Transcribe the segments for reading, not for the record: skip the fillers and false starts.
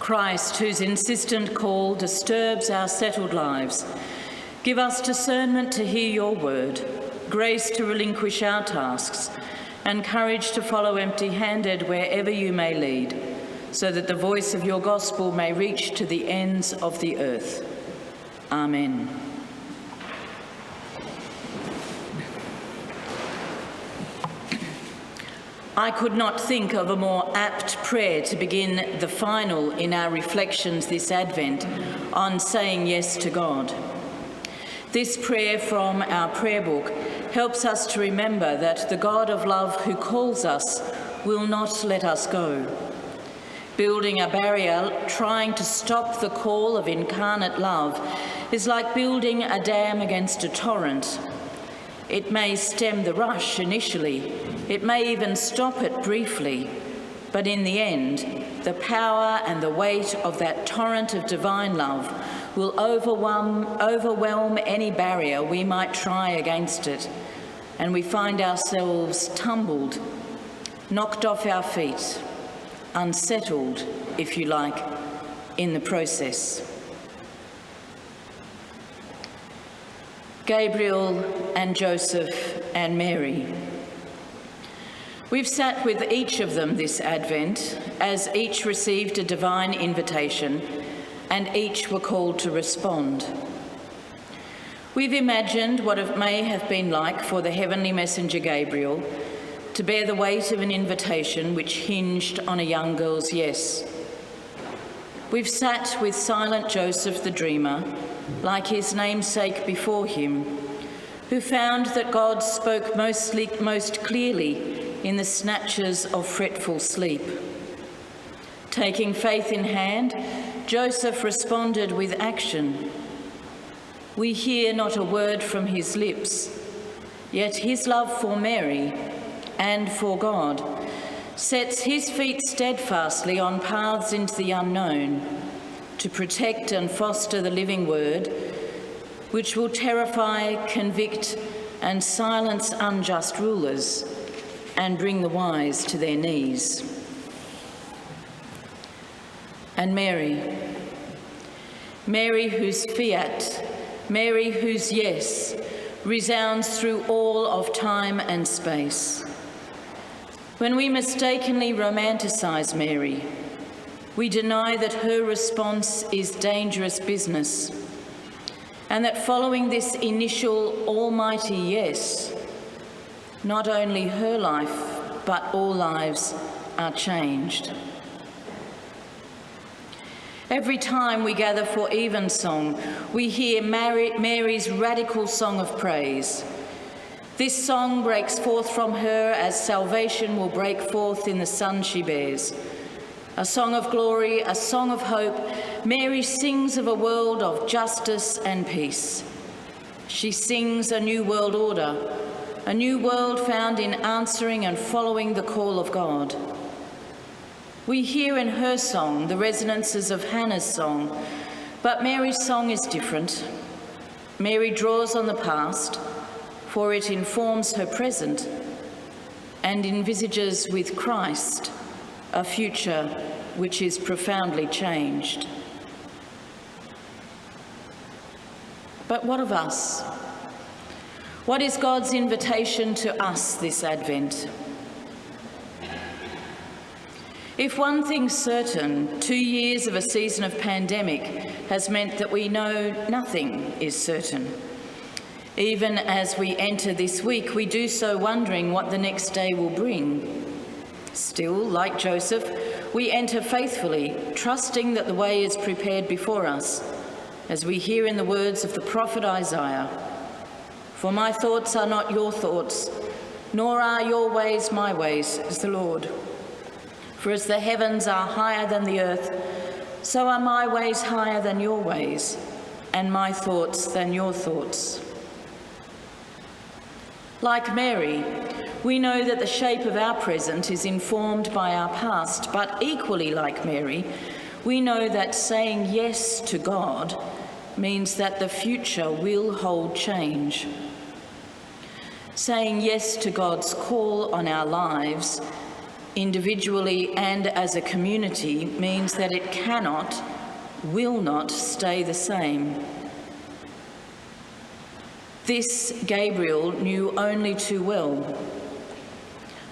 Christ, whose insistent call disturbs our settled lives, give us discernment to hear your word, grace to relinquish our tasks, and courage to follow empty-handed wherever you may lead, so that the voice of your gospel may reach to the ends of the earth. Amen. I could not think of a more apt prayer to begin the final in our reflections this Advent on saying yes to God. This prayer from our prayer book helps us to remember that the God of love who calls us will not let us go. Building a barrier, trying to stop the call of incarnate love, is like building a dam against a torrent. It may stem the rush initially, it may even stop it briefly, but in the end, the power and the weight of that torrent of divine love will overwhelm any barrier we might try against it, and we find ourselves tumbled, knocked off our feet, unsettled, if you like, in the process. Gabriel and Joseph and Mary. We've sat with each of them this Advent as each received a divine invitation and each were called to respond. We've imagined what it may have been like for the heavenly messenger Gabriel to bear the weight of an invitation which hinged on a young girl's yes. We've sat with silent Joseph the dreamer, like his namesake before him, who found that God spoke most clearly in the snatches of fretful sleep. Taking faith in hand, Joseph responded with action. We hear not a word from his lips, yet his love for Mary and for God sets his feet steadfastly on paths into the unknown to protect and foster the living word, which will terrify, convict, and silence unjust rulers and bring the wise to their knees. And Mary whose fiat, Mary whose yes, resounds through all of time and space. When we mistakenly romanticize Mary, we deny that her response is dangerous business, and that following this initial almighty yes, not only her life, but all lives are changed. Every time we gather for Evensong, we hear Mary's radical song of praise. This song breaks forth from her as salvation will break forth in the Son she bears. A song of glory, a song of hope, Mary sings of a world of justice and peace. She sings a new world order, a new world found in answering and following the call of God. We hear in her song the resonances of Hannah's song, but Mary's song is different. Mary draws on the past, for it informs her present and envisages with Christ a future which is profoundly changed. But what of us? What is God's invitation to us this Advent? If one thing's certain, 2 years of a season of pandemic has meant that we know nothing is certain. Even as we enter this week, we do so wondering what the next day will bring. Still, like Joseph, we enter faithfully, trusting that the way is prepared before us, as we hear in the words of the prophet Isaiah, "For my thoughts are not your thoughts, nor are your ways my ways, says the Lord. For as the heavens are higher than the earth, so are my ways higher than your ways, and my thoughts than your thoughts." Like Mary, we know that the shape of our present is informed by our past, but equally like Mary, we know that saying yes to God means that the future will hold change. Saying yes to God's call on our lives individually and as a community, means that it cannot, will not stay the same. This Gabriel knew only too well.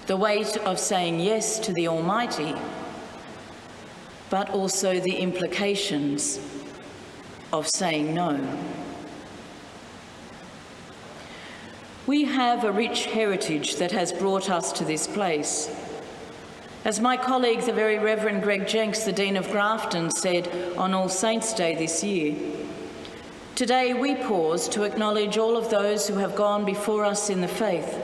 The weight of saying yes to the Almighty, but also the implications of saying no. We have a rich heritage that has brought us to this place. As my colleague, the Very Reverend Greg Jenks, the Dean of Grafton, said on All Saints' Day this year, today we pause to acknowledge all of those who have gone before us in the faith.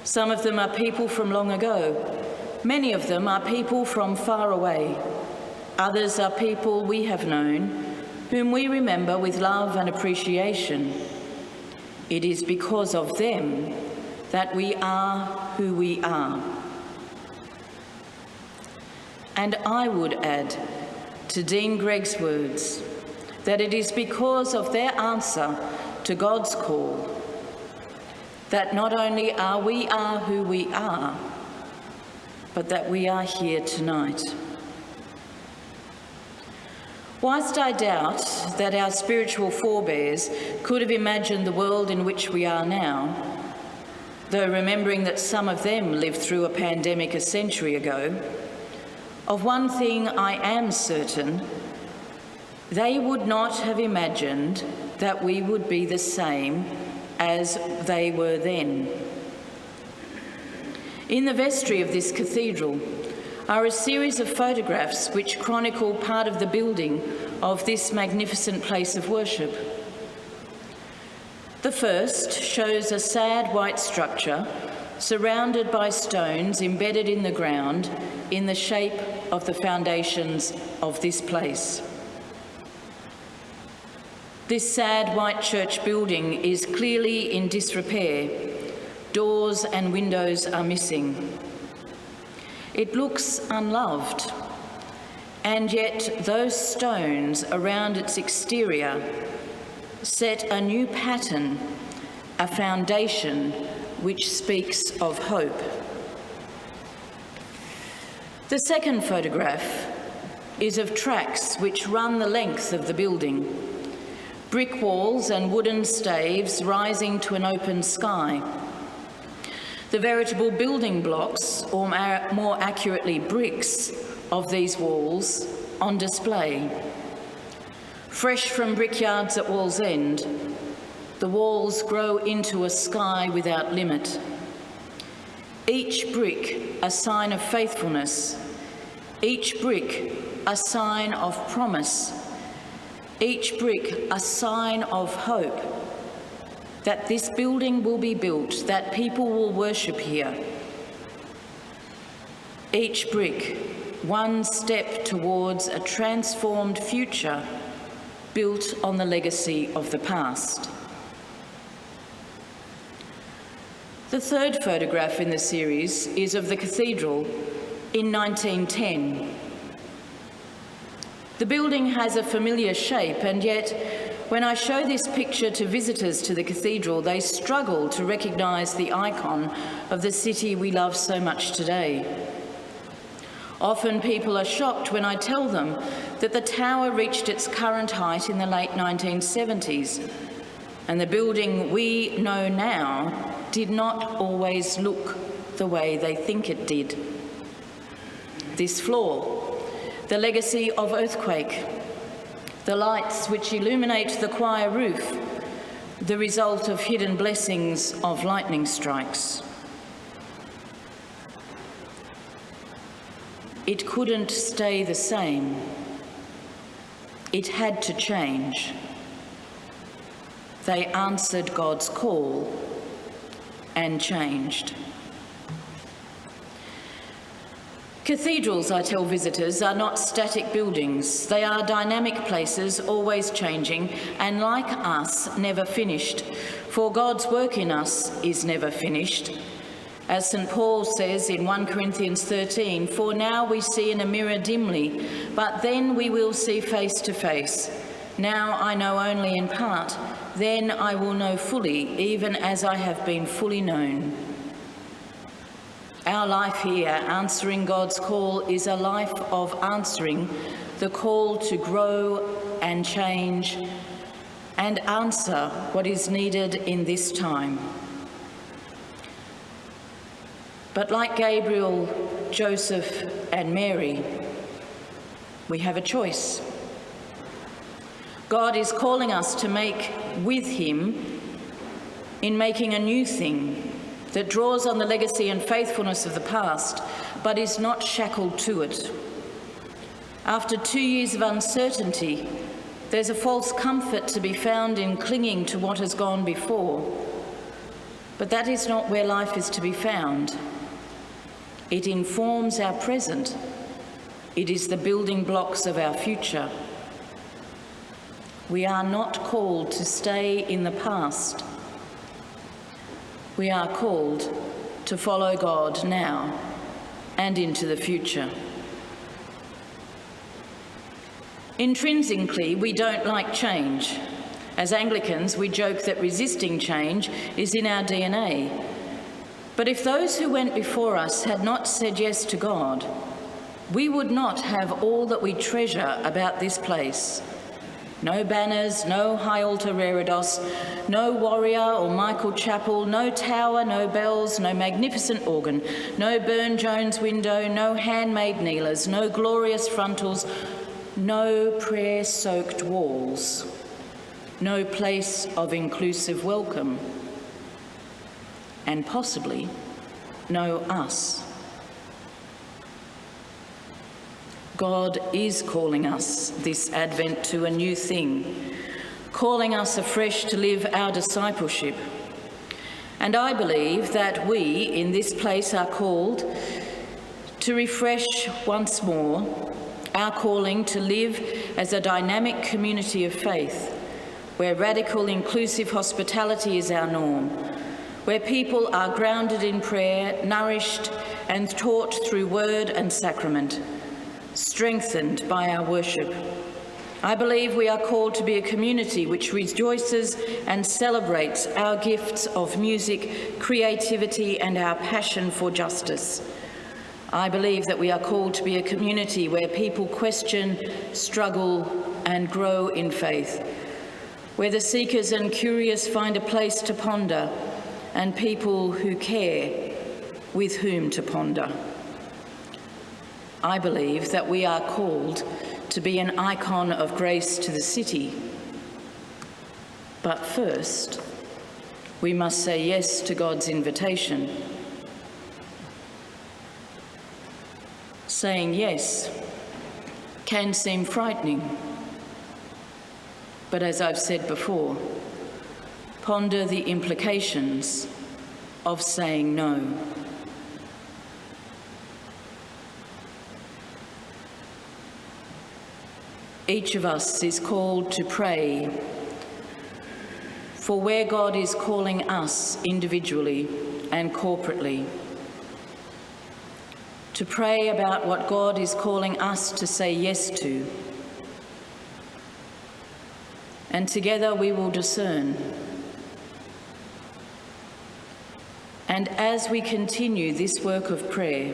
Some of them are people from long ago. Many of them are people from far away. Others are people we have known, whom we remember with love and appreciation. It is because of them that we are who we are. And I would add to Dean Greg's words that it is because of their answer to God's call that not only are we who we are, but that we are here tonight. Whilst I doubt that our spiritual forebears could have imagined the world in which we are now, though remembering that some of them lived through a pandemic a century ago, of one thing I am certain: they would not have imagined that we would be the same as they were then. In the vestry of this cathedral are a series of photographs which chronicle part of the building of this magnificent place of worship. The first shows a sad white structure surrounded by stones embedded in the ground in the shape of the foundations of this place. This sad white church building is clearly in disrepair. Doors and windows are missing. It looks unloved, and yet those stones around its exterior set a new pattern, a foundation which speaks of hope. The second photograph is of tracks which run the length of the building. Brick walls and wooden staves rising to an open sky. The veritable building blocks, or more accurately bricks, of these walls on display. Fresh from brickyards at Wallsend, the walls grow into a sky without limit. Each brick a sign of faithfulness, each brick a sign of promise, each brick a sign of hope that this building will be built, that people will worship here. Each brick one step towards a transformed future built on the legacy of the past. The third photograph in the series is of the cathedral in 1910. The building has a familiar shape, and yet when I show this picture to visitors to the cathedral, they struggle to recognise the icon of the city we love so much today. Often people are shocked when I tell them that the tower reached its current height in the late 1970s, and the building we know now did not always look the way they think it did. This floor, the legacy of earthquake, the lights which illuminate the choir roof, the result of hidden blessings of lightning strikes. It couldn't stay the same. It had to change. They answered God's call and changed. Cathedrals, I tell visitors, are not static buildings. They are dynamic places, always changing, and like us, never finished. For God's work in us is never finished. As St. Paul says in 1 Corinthians 13, "For now we see in a mirror dimly, but then we will see face to face. Now I know only in part, then I will know fully, even as I have been fully known." Our life here, answering God's call, is a life of answering the call to grow and change and answer what is needed in this time. But like Gabriel, Joseph, and Mary, we have a choice. God is calling us to make with him in making a new thing that draws on the legacy and faithfulness of the past, but is not shackled to it. After 2 years of uncertainty, there's a false comfort to be found in clinging to what has gone before. But that is not where life is to be found. It informs our present. It is the building blocks of our future. We are not called to stay in the past. We are called to follow God now and into the future. Intrinsically, we don't like change. As Anglicans, we joke that resisting change is in our DNA. But if those who went before us had not said yes to God, we would not have all that we treasure about this place. No banners, no high altar reredos, no warrior or Michael chapel, no tower, no bells, no magnificent organ, no Burne-Jones window, no handmade kneelers, no glorious frontals, no prayer-soaked walls, no place of inclusive welcome, and possibly no us. God is calling us this Advent to a new thing, calling us afresh to live our discipleship. And I believe that we in this place are called to refresh once more our calling to live as a dynamic community of faith, where radical inclusive hospitality is our norm, where people are grounded in prayer, nourished and taught through word and sacrament, strengthened by our worship. I believe we are called to be a community which rejoices and celebrates our gifts of music, creativity, and our passion for justice. I believe that we are called to be a community where people question, struggle, and grow in faith, where the seekers and curious find a place to ponder, and people who care with whom to ponder. I believe that we are called to be an icon of grace to the city. But first, we must say yes to God's invitation. Saying yes can seem frightening, but as I've said before, ponder the implications of saying no. Each of us is called to pray for where God is calling us individually and corporately, to pray about what God is calling us to say yes to, and together we will discern. And as we continue this work of prayer,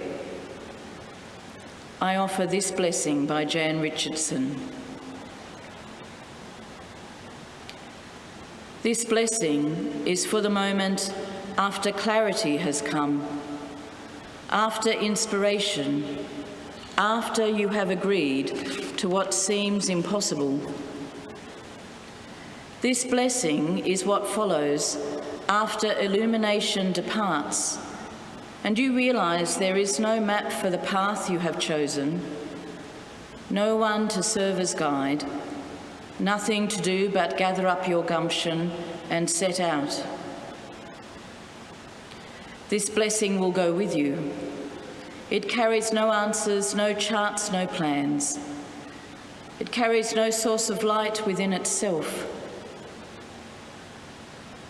I offer this blessing by Jan Richardson. This blessing is for the moment after clarity has come, after inspiration, after you have agreed to what seems impossible. This blessing is what follows after illumination departs and you realise there is no map for the path you have chosen, no one to serve as guide, nothing to do but gather up your gumption and set out. This blessing will go with you. It carries no answers, no charts, no plans. It carries no source of light within itself.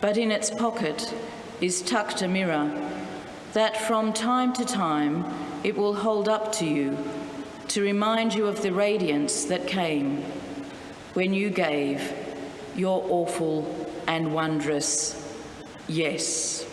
But in its pocket is tucked a mirror that from time to time it will hold up to you to remind you of the radiance that came when you gave your awful and wondrous yes.